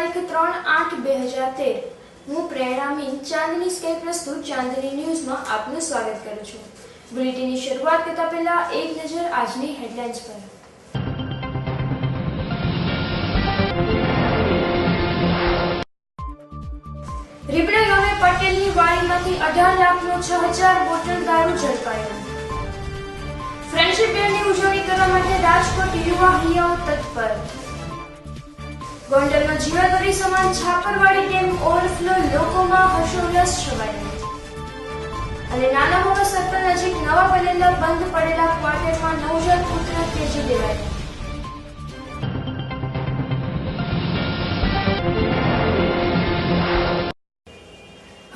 તારીખ 3/8/2013 હું પ્રેરણા મીન ચાંદની સ્કાય પ્રસ્તુત ચાંદની ન્યૂઝમાં આપનું સ્વાગત કરું છું। બુલેટિનની શરૂઆત કરતા પહેલા એક નજર આજની હેડલાઇન્સ પર। રીબડા ગામે પટેલની વાડીમાંથી 18 લાખનો 6000 બોટલ દારૂ ઝડપાયો। ફ્રેન્ડશિપ ડેની ઉજવણી કરવા માટે રાજકોટ યુવા હૈયાઓ તત્પર। ગોંડલમાં જીવાદોરી સમાન છાપરવાડી ડેમ ઓવરફ્લો, લોકોમાં હર્ષોલ્લાસ છવાયો। અને નાના મોટા સર્કલ નજીક નવા બનેલા બંધ પડેલા ક્વાર્ટરમાં નવજાત પુત્ર ત્યજી દેવાયો।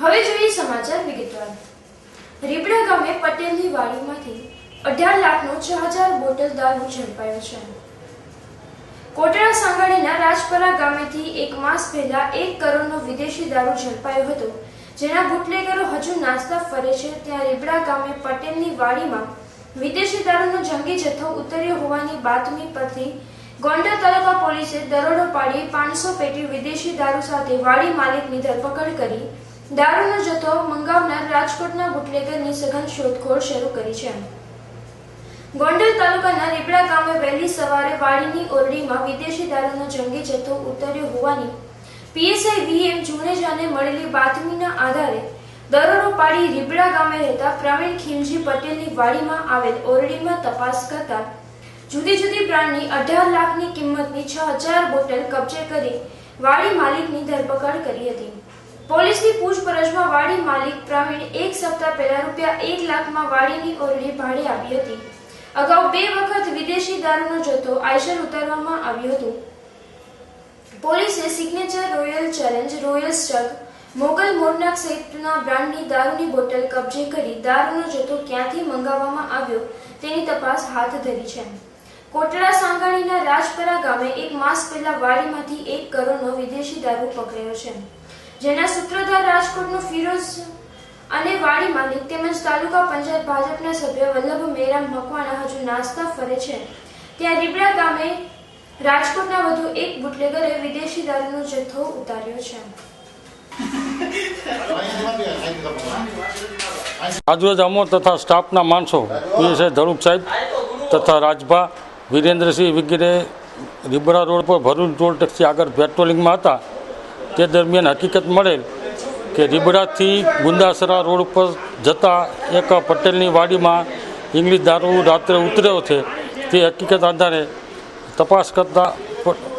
હવે જોઈએ સમાચાર વિગતવાર। રીબડા ગામે પટેલની વાડીમાંથી 18 લાખનો 6000 બોટલ દારૂ ઝડપાયો છે। કોટડા સાંગાણીના રાજપરા ગામેથી એક માસ પહેલા 1 કરોડનો વિદેશી દારૂ ઝડપાયો હતો, જેના બુટલેગરો હજુ નાસ્તા ફરે છે। ત્યાં રીબડા ગામે પટેલની વાડીમાં વિદેશી દારૂનો જંગી જથ્થો ઉતર્યો હોવાની બાતમી પરથી ગોંડલ તાલુકા પોલીસે દરોડો પાડી 500 પેટી વિદેશી દારૂ સાથે વાડી માલિકની ધરપકડ કરી દારૂનો જથ્થો મંગાવનાર રાજકોટના બુટલેગરની સઘન શોધખોળ શરૂ કરી છે। ગોંડલ તાલુકાના રીબડા ગામે વહેલી સવારે વાડીની ઓરડીમાં વિદેશી દારૂનો જંગી જથ્થો ઉતર્યો હોવાની પીએસઆઈ વીએમ જુનેજાને મળેલી બાતમીના આધારે દરોડો પાડી રીબડા ગામે રહેતા પ્રવીણ ખીમજી પટેલની વાડીમાં આવેલ ઓરડીમાં તપાસ કરતા જુદી જુદી બ્રાન્ડની 18 લાખની કિંમતની 6000 બોટલ કબજે કરી વાડી માલિકની ધરપકડ કરી હતી। પોલીસની પૂછપરછમાં વાડી માલિક પ્રવીણ 1 સપ્તાહ પહેલા ₹1 લાખમાં વાડીની ઓરડી ભાડે આપી હતી। અગાઉ 2 વખત વિદેશી દારૂનો જથ્થો આઈશર ઉતારવામાં આવ્યો હતો। પોલીસે Signature, Royal Challenge, Royal Stag, મોગલ મોરનાક સહિતના બ્રાન્ડની દારૂની બોટલ કબજે કરી દારૂનો જથ્થો ક્યાંથી મંગાવવામાં આવ્યો તેની તપાસ હાથ ધરી છે। કોટડા સાંગાણીના રાજપરા ગામે એક માસ પહેલા વાડીમાંથી 1 કરોડનો વિદેશી દારૂ પકડાયો છે, જેના સૂત્રધાર રાજકોટનો ફિરોઝ અને વાડી માલિક તેમજ તાલુકા પંચાયત ભાજપના સભ્ય વલ્લભ મેરામ મકવાણા હજુ નાસ્તા ફરે છે। ત્યાં રીબડા ગામે રાજકોટના વધુ એક બુટલેગરે વિદેશી દારૂનો જથ્થો ઉતાર્યો છે। આજરોજ અમો તથા સ્ટાફના માણસો પીએસઆઈ ધરુપ સાહેબ તથા રાજભા વિરેન્દ્રસિંહ વગેરે રીબડા રોડ પર ભરૂચ ટોલ ટેક્સી આગળ પેટ્રોલિંગમાં હતા। તે દરમિયાન હકીકત મળેલ કે રીબડાથી ગુંદાસરા રોડ ઉપર જતા એક પટેલની વાડીમાં ઇંગ્લિશ દારૂ રાત્રે ઉતર્યો છે। તે હકીકત આધારે તપાસ કરતા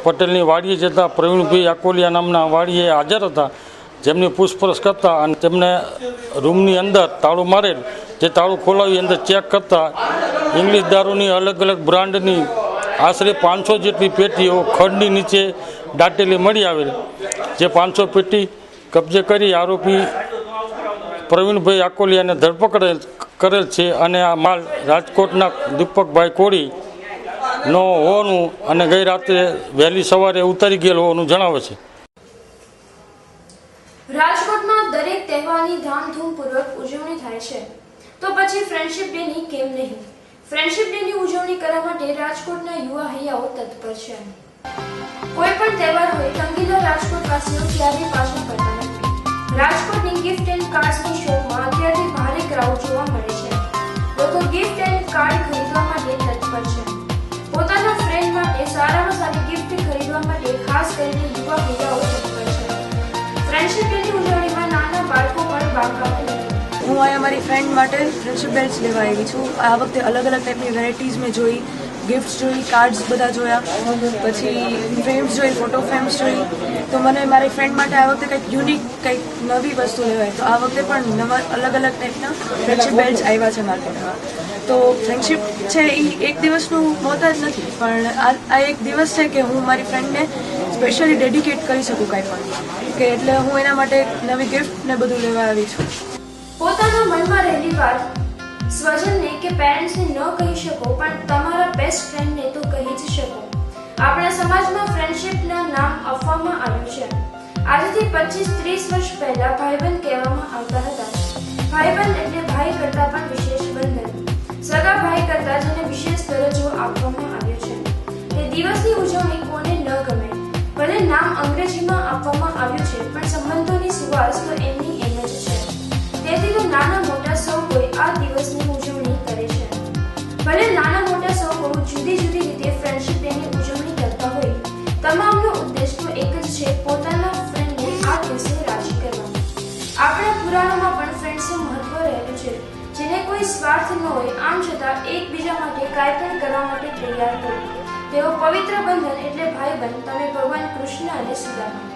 પટેલની વાડીએ જતા પ્રવીણભાઈ આકોલિયા નામના વાડીએ હાજર હતા, જેમની પૂછપરછ કરતા અને તેમને રૂમની અંદર તાળું મારેલ, જે તાળું ખોલાવી અંદર ચેક કરતા ઇંગ્લિશ દારૂની અલગ અલગ બ્રાન્ડની આશરે 500 જેટલી પેટીઓ ખડની નીચે દાટેલી મળી આવેલ, જે 500 પેટી કબજે કરી આરોપી પ્રવીણભાઈ આકોલિયાને ધરપકડ કરેલ છે અને આ માલ રાજકોટના દીપકભાઈ કોળીનો હોવાનું અને ગઈ રાત્રે વહેલી સવારે ઉતરી ગયેલ હોવાનું જણાવે છે। રાજકોટમાં દરેક તહેવારની ધામધૂમપૂર્વક ઉજવણી થાય છે, તો પછી ફ્રેન્ડશિપ ડેની કેમ નહીં? ફ્રેન્ડશિપ ડેની ઉજવણી કરવા માટે રાજકોટના યુવા હૈયાઓ તત્પર છે। કોઈ પણ તહેવાર હોય, રંગીલા રાજકોટવાસીઓ ક્યારેય પાછળ પડતા નથી। રાજકોટની ગિફ્ટ એન્ડ કાર્ડ્સની શોપમાં અત્યારથી ભારે ક્રાઉડ જોવા મળે છે। લોકો ગિફ્ટ એન્ડ કાર્ડ ખરીદવા માટે તત્પર છે। પોતાના ફ્રેન્ડ માટે સારામાં સારી ગિફ્ટ ખરીદવા માટે ખાસ કરીને યુવા હૈયાઓ તત્પર છે। ફ્રેન્ડશિપ ડેની ઉજવણીમાં નાના બાળકો પણ ભાગ આપે છે। હું અહીંયા મારી ફ્રેન્ડ માટે ફ્રેન્ડશિપ બેલ્ટ્સ લેવા આવી છું। આ વખતે અલગ અલગ ટાઈપની વેરાયટીઝ મેં જોઈ, ગિફ્ટ્સ જોઈ, કાર્ડ્સ બધા જોયા, પછી ફ્રેમ્સ જોઈ, ફોટો ફ્રેમ્સ જોઈ। તો મને મારી ફ્રેન્ડ માટે આ વખતે કંઈક યુનિક, કંઈક નવી વસ્તુ લેવાય, તો આ વખતે પણ નવા અલગ અલગ ટાઈપના ફ્રેન્ડશિપ બેલ્ટ્સ આવ્યા છે માર્કેટમાં। તો ફ્રેન્ડશિપ છે એ એક દિવસનું મોતા જ નથી, પણ આ એક દિવસ છે કે હું મારી ફ્રેન્ડને સ્પેશિયલી ડેડિકેટ કરી શકું કાંઈ પણ, કે એટલે હું એના માટે નવી ગિફ્ટ ને બધું લેવા આવી છું। પોતાના મનમાં રહેલી વાત સ્વજનને કે પેરેન્ટ્સને ન કહી શકો, પણ તમારા બેસ્ટ ફ્રેન્ડને તો કહી જ શકો। આપણા સમાજમાં ફ્રેન્ડશિપના નામ આપવામાં આવ્યું છે। આજથી 25-30 વર્ષ પહેલા ભાઈબંધ કહેવામાં આવતા હતા। ભાઈબંધ એટલે ભાઈ કરતા પણ વિશેષ બંધન, સગા ભાઈ કરતા જેને વિશેષ દરજ્જો આપવામાં આવ્યો છે। તે દિવસની ઉજવણી કોને ન ગમે, ભલે નામ અંગ્રેજીમાં આપવામાં આવ્યું છે, પણ સંબંધોની સુવાસ તો એમની એમ જ છે. તેથી તો નાના મોટા સૌ કોઈ આ દિવસની ઉજવણી કરે છે. ભલે નાના મોટા સૌ કોઈ જુદી જુદી રીતે ફ્રેન્ડશિપ ડેની ઉજવણી કરતા હોય, તમામનો ઉદ્દેશ તો એક જ છે, પોતાના ફ્રેન્ડને આ દિવસે રાજી કરવા. આપણા પુરાણોમાં પણ ફ્રેન્ડ્સનું મહત્વ રહેલું છે, જેને કોઈ સ્વાર્થ ન હોય, આમ છતાં એકબીજા માટે કાંઈ પણ કરવા માટે તૈયાર હોય. તેઓ પવિત્ર બંધન એટલે ભાઈબંધ, તમે ભગવાન કૃષ્ણ અને સુદામા.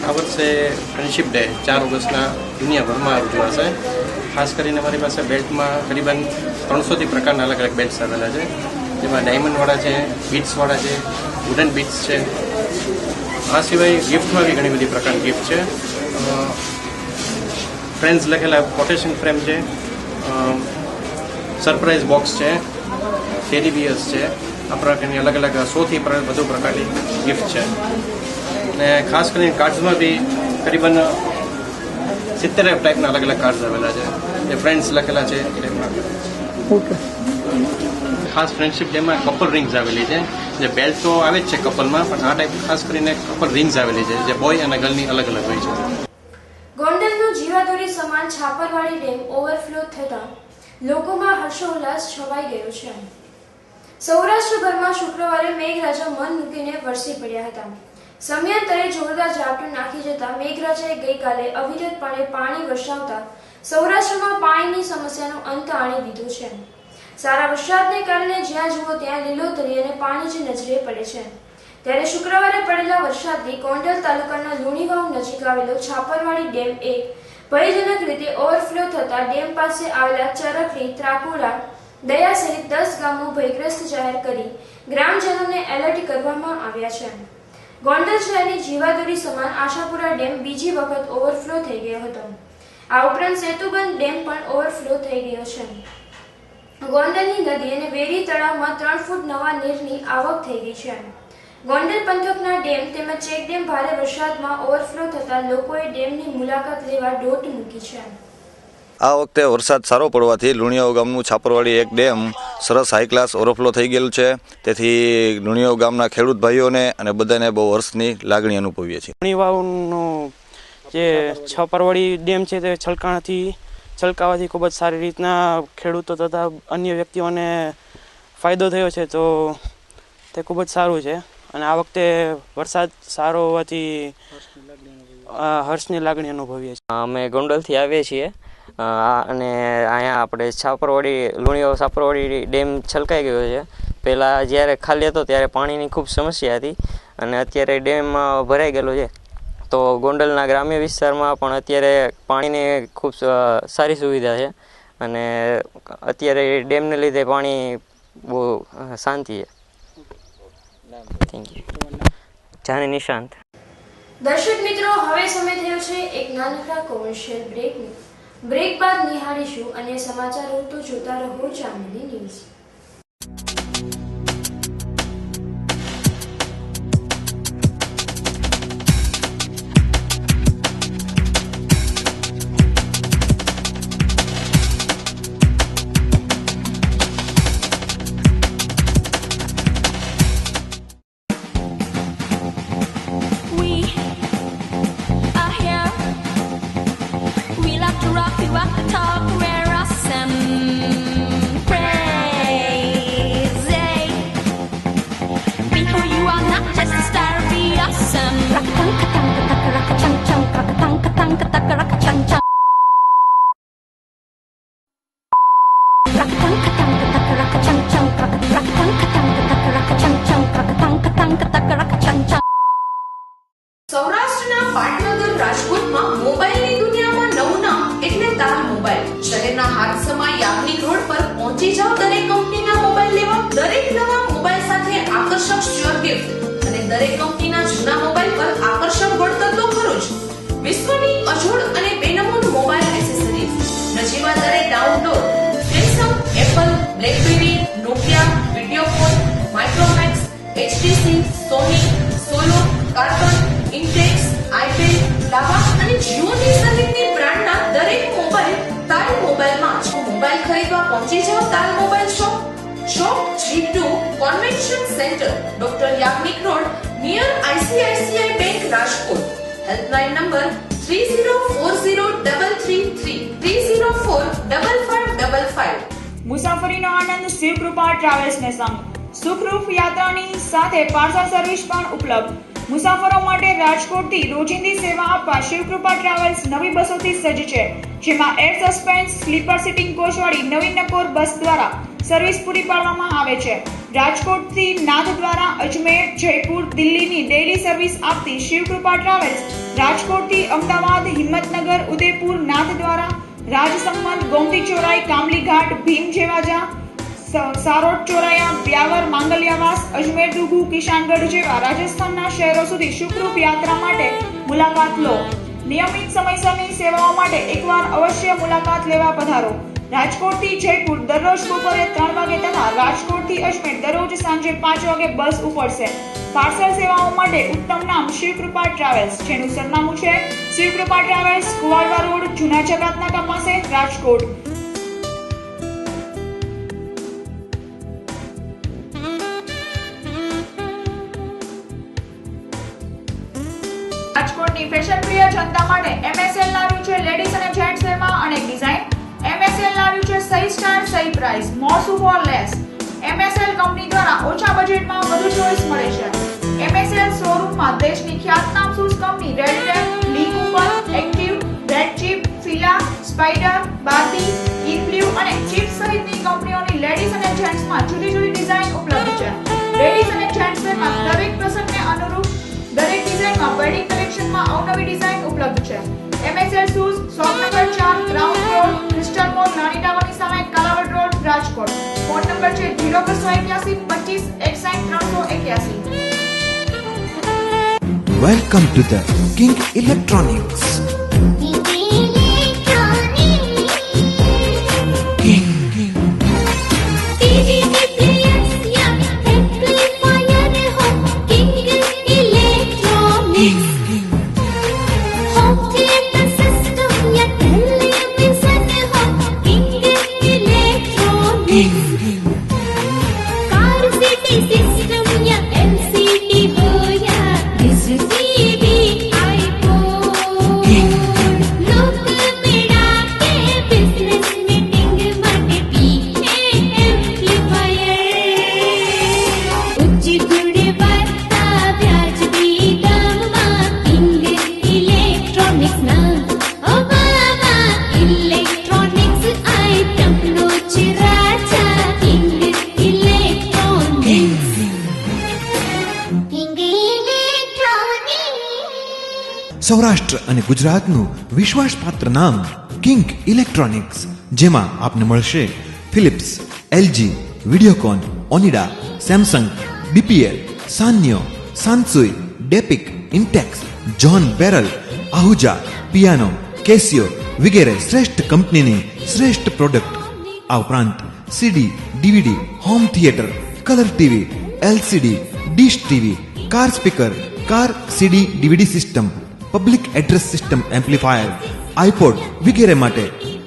આ વર્ષે ફ્રેન્ડશિપ ડે 4 ઓગસ્ટના દુનિયાભરમાં ઉજવાશે. ખાસ કરીને મારી પાસે બેલ્ટમાં કરીબન 300થી પ્રકારના અલગ અલગ બેલ્ટ્સ આવેલા છે, જેમાં ડાયમંડવાળા છે, બીટ્સવાળા છે, વુડન બીટ્સ છે. આ સિવાય ગિફ્ટમાં બી ઘણી બધી પ્રકારની ગિફ્ટ છે. ફ્રેન્ડ્સ લખેલા કોટેશન ફ્રેમ છે, સરપ્રાઇઝ બોક્સ છે, ટેડી બિયર્સ છે. આ પ્રકારની અલગ અલગ 100થી વધુ પ્રકારની ગિફ્ટ છે. અને ખાસ કરીને કાર્ડ્સમાં બી કરીબન 70 ટાઈપના અલગ અલગ કાર્ડ્સ આવેલા છે, જે ફ્રેન્ડ્સ લખેલા છે. ઓકે. ખાસ ફ્રેન્ડશિપ ડેમાં કપલ રિંગ્સ આવેલી છે, જે બેલ્ટ તો આવે જ છે કપલમાં, પણ આ ટાઈપ ખાસ કરીને કપલ રિંગ્સ આવેલી છે, જે બોય અને ગર્લની અલગ અલગ હોય છે. ગોંડલનો જીવાદોરી સમાન છાપરવાડી ડેમ ઓવરફ્લો થતાં લોકોમાં હર્ષોલ્લાસ છવાઈ ગયો છે. સૌરાષ્ટ્રભરમાં શુક્રવારે મેઘરાજા મન મૂકીને વરસી પડ્યા હતા. સમયાંતરે જોરદાર ઝાપટું નાખી જતા મેઘરાજાએ ગઈકાલે અવિરતપણે પાણી વરસાવતા સૌરાષ્ટ્રમાં પાણીની સમસ્યાનો અંત આણી દીધો છે. સારા વરસાદને કારણે જ્યાં જુઓ ત્યાં લીલોતરી અને પાણી જ નજરે પડે છે. ત્યારે શુક્રવારે પડેલા વરસાદથી ગોંડલ તાલુકાના લુણીવાવ નજીક આવેલો છાપરવાડી ડેમ ભયજનક રીતે ઓવરફ્લો થતા ડેમ પાસે આવેલા ચરખડી, ત્રાકુડા, દયા સહિત 10 ગામો ભયગ્રસ્ત જાહેર કરી ગ્રામજનોને એલર્ટ કરવામાં આવ્યા છે. ગોંડલ શહેરની જીવાદોરી સમાન આશાપુરા ડેમ બીજી વખત ઓવરફ્લો થઈ ગયો હતો. આ ઉપરાંત સેતુબંધ ડેમ પણ ઓવરફ્લો થઈ ગયો છે. ગોંડલની નદી અને વેરી તળાવમાં 3 ફૂટ નવા નીરની આવક થઈ ગઈ છે. ગોંડલ પંથકના ડેમ તેમજ ચેકડેમ ભારે વરસાદમાં ઓવરફ્લો થતા લોકોએ ડેમની મુલાકાત લેવા દોટ મૂકી છે. આ વખતે વરસાદ સારો પડવાથી લુણિયાવ ગામનું છાપરવાડી એક ડેમ સરસ હાઈ ક્લાસ ઓવરફ્લો થઈ ગયેલું છે. તેથી લુણિયાવ ગામના ખેડૂત ભાઈઓને અને બધાને બહુ હર્ષની લાગણી અનુભવીએ છીએ. લુણીવાવનો જે છાપરવાડી ડેમ છે તે છલકાવાથી ખૂબ જ સારી રીતના ખેડૂતો તથા અન્ય વ્યક્તિઓને ફાયદો થયો છે, તો તે ખૂબ જ સારું છે. અને આ વખતે વરસાદ સારો હોવાથી હર્ષની લાગણી અનુભવીએ છીએ. અમે ગોંડલથી આવીએ છીએ અને અહીંયા આપણે લુણીવાવ છાપરવાડી ડેમ છલકાઈ ગયો છે. પહેલાં જ્યારે ખાલી હતો ત્યારે પાણીની ખૂબ સમસ્યા હતી અને અત્યારે ડેમ ભરાઈ ગયેલો છે. તો ગોંડલના ગ્રામ્ય વિસ્તારમાં પણ અત્યારે પાણીની ખૂબ સારી સુવિધા છે અને અત્યારે ડેમને લીધે પાણી બહુ શાંતિ છે. Thank you. જાની નિશાંત. દર્શક મિત્રો, હવે સમય થયો છે એક નાનકડા કોમર્શિયલ બ્રેકનો. બ્રેક બાદ નિહાળીશું અન્ય સમાચારો, તો જોતા રહો ચાંદની ન્યૂઝ. સૌરાષ્ટ્રના પાટનગર રાજકોટમાં મોબાઈલની દુનિયામાં નવું નામ એટલે તાલ મોબાઈલ. શહેરના હાથસમા યાજ્ઞિક રોડ પર પહોંચી જાવ દરેક કંપનીના મોબાઈલ લેવા. દરેક નવા મોબાઈલ સાથે આકર્ષક શ્યોર ગિફ્ટ અને દરેક કંપનીના જૂના મોબાઈલ પર આકર્ષક વળતર તો ખરું જ. વિશ્વની અજોડ અને બેનમૂન મોબાઈલ એસેસરીઝ, નજીવા દરે download. Samsung, Apple, blackberry, Nokia, Videocon, Micromax, HTC, સોની, સોલો, કાર્બન, ઇન્ટેક્સ, આઈપેડ, લાવા અને જીઓની સહિતની બ્રાન્ડના દરેક મોબાઈલ તાલ મોબાઈલમાં જ. મોબાઈલ ખરીદવા પહોંચી જાઓ તાલ mobile shop. Shop G2 convention centre, doctor Yagnik road, near ICICI bank, Rajkot. Helpline number 30403333 3045555. મુસાફરીનો આનંદ શિવકૃપા ટ્રાવેલ્સને સંગ. સુખરૂપ યાત્રાની સાથે પાર્સલ સર્વિસ પણ ઉપલબ્ધ. મુસાફરો માટે રાજકોટથી રોજિંદી સેવા આપવા શિવકૃપા ટ્રાવેલ્સ નવી બસોથી સજ્જ છે, જેમાં એર સસ્પેન્સ સ્લીપર સિટિંગ કોચવાળી નવી નકોર બસ દ્વારા સર્વિસ પૂરી પાડવામાં આવે છે. રાજકોટથી નાથ દ્વારા અજમેર, જયપુર, દિલ્હીની ડેઇલી સર્વિસ આપતી શિવકૃપા ટ્રાવેલ્સ રાજકોટથી અમદાવાદ, હિંમતનગર, ઉદયપુર, નાથ દ્વારા રાજસમંદ, ગોમતી ચોરાઈ, કામલી ઘાટ, ભીમ જેવાજા, સારોટ ચોરાયા, બ્યાવર, માંગલિયાવાસ, અજમેર, દુગુ, કિશાનગઢ જેવા રાજસ્થાનના શહેરો સુધી સુખરૂપ યાત્રા માટે મુલાકાત લો. નિયમિત સમયસરની સેવાઓ માટે એકવાર અવશ્ય મુલાકાત લેવા પધારો. રાજકોટથી જયપુર દરરોજ બપોરે 3 વાગે તથા રાજકોટથી અજમેર દરરોજ સાંજે 5 વાગે બસ ઉપડશે. પાર્સલ સેવાઓ માટે ઉત્તમ નામ શિવકૃપા ટ્રાવેલ્સ, જેનું સરનામું છે શિવકૃપા ટ્રાવેલ્સ, કુવાડવા રોડ, જૂના જગતનાકા પાસે, રાજકોટ. રાજકોટની ફેશન પ્રિય જનતા માટે MSL લાવ્યું છે લેડીઝ અને જેન્ટ્સ વેરમાં અનેક ડિઝાઇન. MSL લાવ્યું છે સહી સ્ટાઇલ, સહી પ્રાઇસ, મોર સુ ફોર લેસ. MSL કંપની દ્વારા ઓછા બજેટમાં વધુ ચોઇસ મળે છે. MSL શોરૂમમાં દેશની ખ્યાતનામ shoes company Red Tape, Lee Cooper, Active, Red Chief, Fila, Spider, Barbie, Inblu અને ચીપ સહિતની કંપનીઓની લેડીઝ અને જેન્ટ્સમાં જુદી જુદી ડિઝાઇન ઉપલબ્ધ છે. લેડીઝ અને જેન્ટ્સ વેરમાં દરેક પ્રસંગને અનુરૂપ દરેક ડિઝાઇનમાં વેડિંગ કલેક્શનમાં અવનવી ડિઝાઇન ઉપલબ્ધ છે. MSL shoes, shop number 4, ground floor, crystal mall, નાની ટાવરની સામે, Kalawad road, Rajkot. Phone number છે 0281 25 61 381. Welcome to the King Electronics. King. Saurashtra અને ગુજરાતનું વિશ્વાસપાત્ર નામ કિંગ ઇલેક્ટ્રોનિક્સ, જેમાં આપને મળશે Philips, LG, Videocon, Onida, Samsung, BPL, Sanyo, Sansui, ડેપિક, ઇન્ટેક્સ, જોન બેરલ, આહુજા, પિયાનો, કેસિયો, વગેરે શ્રેષ્ઠ કંપનીની શ્રેષ્ઠ પ્રોડક્ટ. આ ઉપરાંત CD, DVD, home theatre, colour TV, LCD, dish TV, car speaker, car CD DVD system, public address system amplifier, iPod વગેરે માટે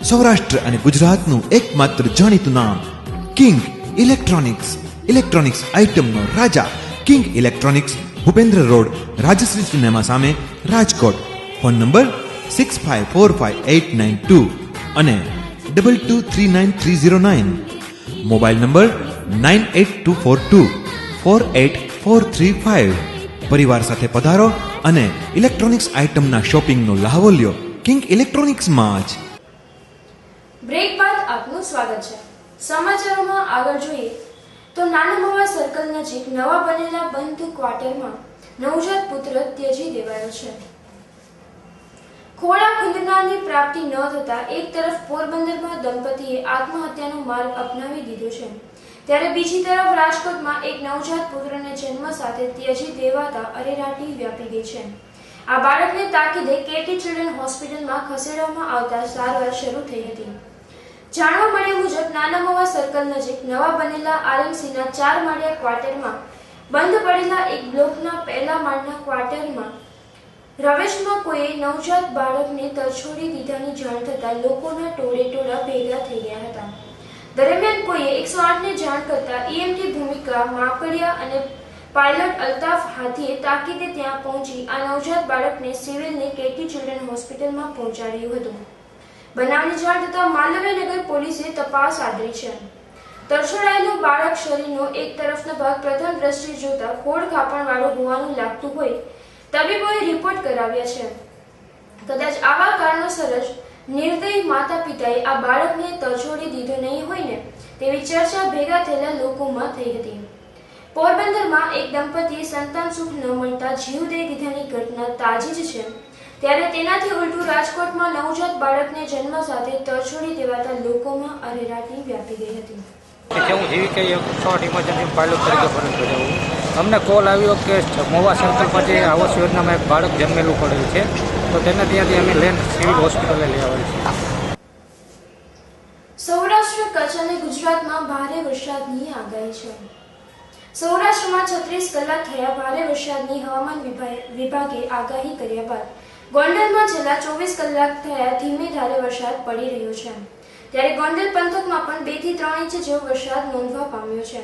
સૌરાષ્ટ્ર અને ગુજરાતનું એકમાત્ર જાણીતું નામ કિંગ ઇલેક્ટ્રોનિક્સ. ઇલેક્ટ્રોનિક્સ આઇટમનો રાજા King Electronics, Bhupendra Road, Rajshree cinema સામે, રાજકોટ. ફોન નંબર 65458992 અને 223939. Mobile number 9824248435. પરિવાર સાથે પધારો અને ઇલેક્ટ્રોનિક્સ આઇટમના શોપિંગનો લહાવો લ્યો કિંગ ઇલેક્ટ્રોનિક્સમાં જ. બ્રેક બાદ આપનું સ્વાગત છે. સમાચારોમાં આગળ જોઈએ તો નાના મવા સર્કલ નજીક નવા બનેલા બંધ ક્વાર્ટરમાં નવજાત પુત્ર ત્યજી દેવાયો છે. ખોળા ખંડનારની પ્રાપ્તિ ન થતા એક તરફ પોરબંદરમાં દંપતીએ આત્મહત્યાનો માર્ગ અપનાવી દીધો છે, ત્યારે બીજી તરફ રાજકોટમાં એક નવજાત પુત્રને જન્મ સાથે ત્યજી દેવાતા અરેરાટી વ્યાપી ગઈ છે. આ બાળકને તાકીદે કેટી ચિલ્ડ્રન હોસ્પિટલમાં ખસેડવામાં આવતા સારવાર શરૂ થઈ હતી. જાણવા મળ્યા મુજબ નાના મવા સર્કલ નજીક નવા બનેલા આરએમસીના 4 માળિયા ક્વાર્ટરમાં બંધ પડેલા એક બ્લોકના પહેલા માળના ક્વાર્ટરમાં રવેશમાં કોઈએ નવજાત બાળકને તરછોડી દીધાની જાણ થતાં લોકોના ટોળેટોળા ભેગા થઈ ગયા હતા. દરમિયાન કોઈએ 108ને જાણ કરતા ઈએમટી ભૂમિકા માકડિયા અને પાયલટ અલ્તાફ હાથીએ તાકીદે ત્યાં પહોંચી આ નવજાત બાળકને સિવિલની કેટી ચિલ્ડ્રન હોસ્પિટલમાં પહોંચાડ્યું હતું. બનાવની જાણ થતાં માલવ્યનગર પોલીસે તપાસ આદરી છે. તરછોડાયેલું બાળક શરીરનો એક તરફનો ભાગ પ્રથમ દ્રષ્ટિએ જોતા ખોડ કાપણવાળો હોવાનું લાગતું હોય તબીબોએ રિપોર્ટ કરાવ્યા છે. કદાચ આવા કારણોસર જ નિર્દયી માતા પિતાએ આ બાળકને તરછોડી દીધો નહીં હોય ને તેવી ચર્ચા ભેગા થયેલા લોકોમાં થઈ હતી. પોરબંદરમાં એક દંપતીએ સંતાન સુખ ન મળતા જીવ દઈ દીધાની ઘટના તાજી જ છે, ત્યારે તેનાથી ઉલટું રાજકોટમાં નવજાત બાળકને જન્મ સાથે તરછોડી દેવાતા લોકોમાં અરેરાટી વ્યાપી ગઈ હતી. હું જીવીકે 108 ઇમરજન્સી પાયલોટ તરીકે ફરજ બજાવું. અમને કોલ આવ્યો કે મોવા સર્કલ પછી આવાસ યોજનામાં એક બાળક જન્મેલું પડેલું છે, તો તેને ત્યાંથી અમે લઈને સિવિલ હોસ્પિટલે લઈ આવેલ છે. સૌરાષ્ટ્ર, કચ્છ અને ગુજરાતમાં ભારે વરસાદની આગાહી છે. સૌરાષ્ટ્રમાં 36 કલાક થયા ભારે વરસાદની હવામાન વિભાગે આગાહી કર્યા બાદ ગોંડલમાં છેલ્લા 24 કલાક થયા ધીમે ધારે વરસાદ પડી રહ્યો છે. ત્યારે ગોંડલ પંથકમાં પણ 2 થી 3 ઇંચ જેવો વરસાદ નોંધવા પામ્યો છે.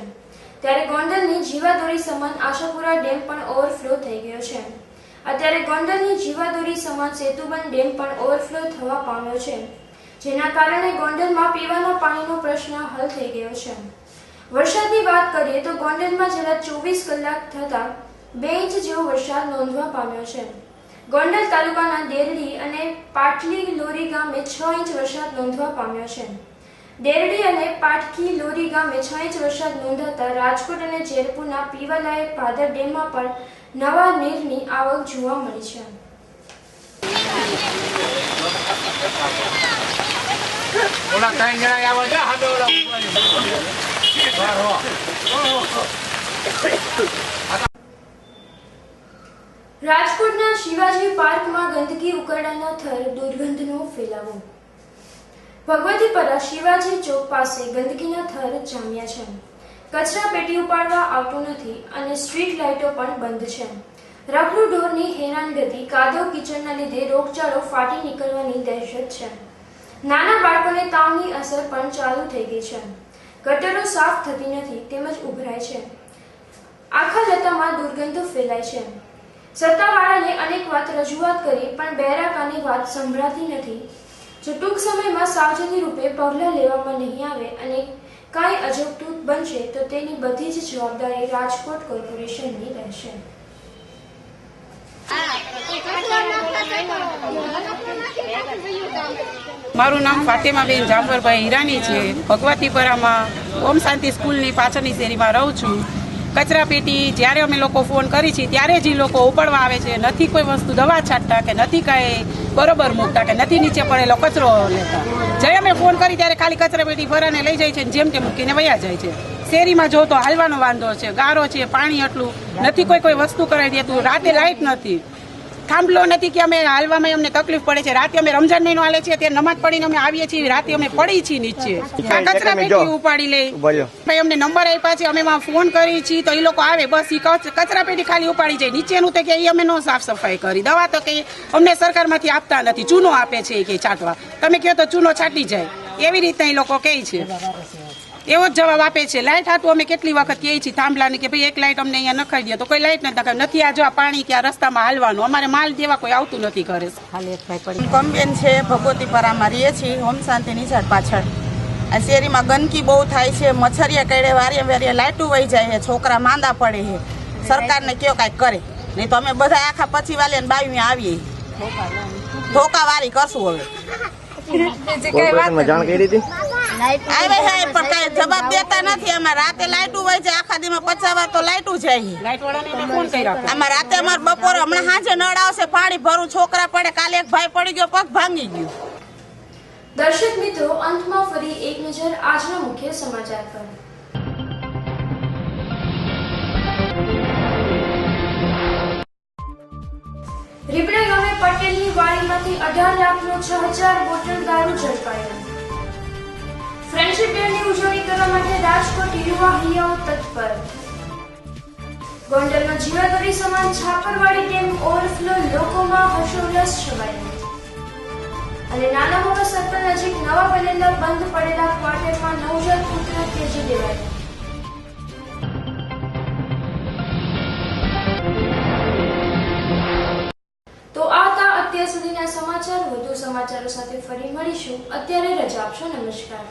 ત્યારે ગોંડલની જીવાદોરી સમાન આશાપુરા ડેમ પણ ઓવરફ્લો થઈ ગયો છે. અત્યારે ગોંડલની જીવાદોરી સમાન સેતુબંધ ડેમ પણ ઓવરફ્લો થવા પામ્યો છે, જેના કારણે ગોંડલમાં પીવાના પાણીનો પ્રશ્ન હલ થઈ ગયો છે. વરસાદની વાત કરીએ તો ગોંડલમાં છેલ્લા 24 કલાક થતા 2 ઇંચ જેવો વરસાદ નોંધવા પામ્યો છે. ગોંડલ તાલુકાના દેરડી અને પાટલી લોરી ગામે 6 ઇંચ વરસાદ નોંધવા પામ્યો છે. દેરડી અને પાટકી લોરી ગામે 6 ઇંચ વરસાદ નોંધાતા રાજકોટ અને જેતપુરના પીવાલાયક ભાદર ડેમમાં પણ નવા નીરની આવક જોવા મળી છે. રાજકોટના શિવાજી પાર્કમાં ગંદકી ઉકરડાના થર, દુર્ગંધનો ફેલાવો. ભગવતીપરા શિવાજી ચોક પાસે ગંદકીના થર જામ્યા છે. કચરા પેટી ઉપાડવા આવતું નથી અને સ્ટ્રીટ લાઇટો પણ બંધ છે. રખડુ ઢોરની હેરાનગતિ, કાદવ કીચડના લીધે રોગચાળો ફાટી નીકળવાની દહેશત છે. નાના બાળકોને તાવની અસર પણ ચાલુ થઈ ગઈ છે. ગટરો સાફ થતી નથી તેમજ ઉભરાય છે. આખા લતામાં દુર્ગંધો ફેલાય છે. સત્તાવાળાને અનેક વાત રજૂઆત કરી પણ બહેરા કાને વાત સંભળાતી નથી. જો ટૂંક સમયમાં સાવચેતી રૂપે પગલાં લેવામાં નહીં આવે અને કાંઈ અજુગતું બનશે તો તેની બધી જ જવાબદારી રાજકોટ કોર્પોરેશનની રહેશે. મારું નામ ફાતેમાબેન જાફરભાઈ હીરાની છે. ભગવતીપરામાં ઓમ શાંતિ સ્કૂલની પાછળની શેરીમાં રહું છું. કચરા પેટી જ્યારે અમે લોકો ફોન કરી છીએ ત્યારે જ એ લોકો ઉપાડવા આવે છે. નથી કોઈ વસ્તુ દવા છાંટતા કે નથી કાંઈ બરોબર મૂકતા કે નથી નીચે પડેલો કચરો લેતા. જ્યારે અમે ફોન કરી ત્યારે ખાલી કચરા પેટી ભરાને લઈ જાય છે, જેમ તેમ મૂકીને વયા જાય છે. શેરીમાં જો તો હાલવાનો વાંધો છે, ગારો છે, પાણી એટલું નથી, કોઈ વસ્તુ કરાવી દેતું. રાતે લાઇટ નથી, થાંભલો નથી કે અમે હાલવામાં અમને તકલીફ પડે છે. રાતે અમે રમજાન મહિનો હાલે છે ત્યારે નમાજ પડીને અમે આવીએ છીએ, રાતે અમે પડી છીએ નીચે. આ કચરા પેટી ઉપાડી લે ભાઈ, અમને નંબર આપ્યા છે, અમે એમાં ફોન કરી છીએ તો એ લોકો આવે, બસ એ કચરા પેટી ખાલી ઉપાડી જાય. નીચેનું તો કે એ અમે નો સાફ સફાઈ કરી. દવા તો કે અમને સરકારમાંથી આપતા નથી, ચૂનો આપે છે કે છાંટવા. તમે કહો તો ચૂનો છાંટી જાય, એવી રીતના એ લોકો કહે છે. એવો જ જવાબ આપે છે. લાઇટ હાટું અમે કેટલી વખત કહીએ છીએ થાંભલાની કે ભાઈ એક લાઇટ અમને અહીંયા નખાઈ દે, તો કોઈ લાઇટ નથી નખાય. નથી આ જો આ પાણી કે આ રસ્તામાં હાલવાનું, અમારે માલ દેવા કોઈ આવતું નથી કરે. કમબેન છે, ભગવતીપરામાં રહીએ છીએ, હોમ શાંતિની ઝાડ પાછળ. આ શેરીમાં ગંદકી બહુ થાય છે, મચ્છરિયા કડે વારે વારે લાઇટું વહી જાય છે, છોકરા માંદા પડે છે. સરકારને કયો કાંઈક કરે, નહીં તો અમે બધા આખા પછી વાલે બાવી આવીએ, ધોકાવારી કરશું. હવે જાણ કરી હતી આવે છે પણ કઈ જવાબ દેતા નથી. અમારે રાતે લાઇટું હોય છે, આખા દીમાં 50 વાર તો લાઇટું જાય. આમાં રાતે અમારે બપોરે હમણાં સાંજે નળ આવશે, પાણી ભરું, છોકરા પડે. કાલે એક ભાઈ પડી ગયો, પગ ભાંગી ગયો. દર્શક મિત્રો, અંતમાં ફરી એક નજર આજના મુખ્ય સમાચાર પર. રીબડા ગામે પટેલની વાડીમાંથી 18 લાખનો 6000 બોટલ દારૂ ઝડપાયો. ફ્રેન્ડશિપ ડેની ઉજવણી કરવા માટે રાજકોટ યુવા હૈયાઓ તત્પર. ગોંડલનો જીવાદોરી સમાન છાપરવાડી ડેમ ઓવરફ્લો, લોકોમાં હર્ષોલ્લાસ છવાયો. અને નાના મોટા સર્કલ નજીક નવા બનેલા બંધ પડેલા ક્વાર્ટરમાં નવજાત પુત્ર ત્યજી દેવાયો. તો આ હતા અત્યાર સુધીના સમાચાર. વધુ સમાચારો સાથે ફરી મળીશું. અત્યારે રજા આપશો. નમસ્કાર.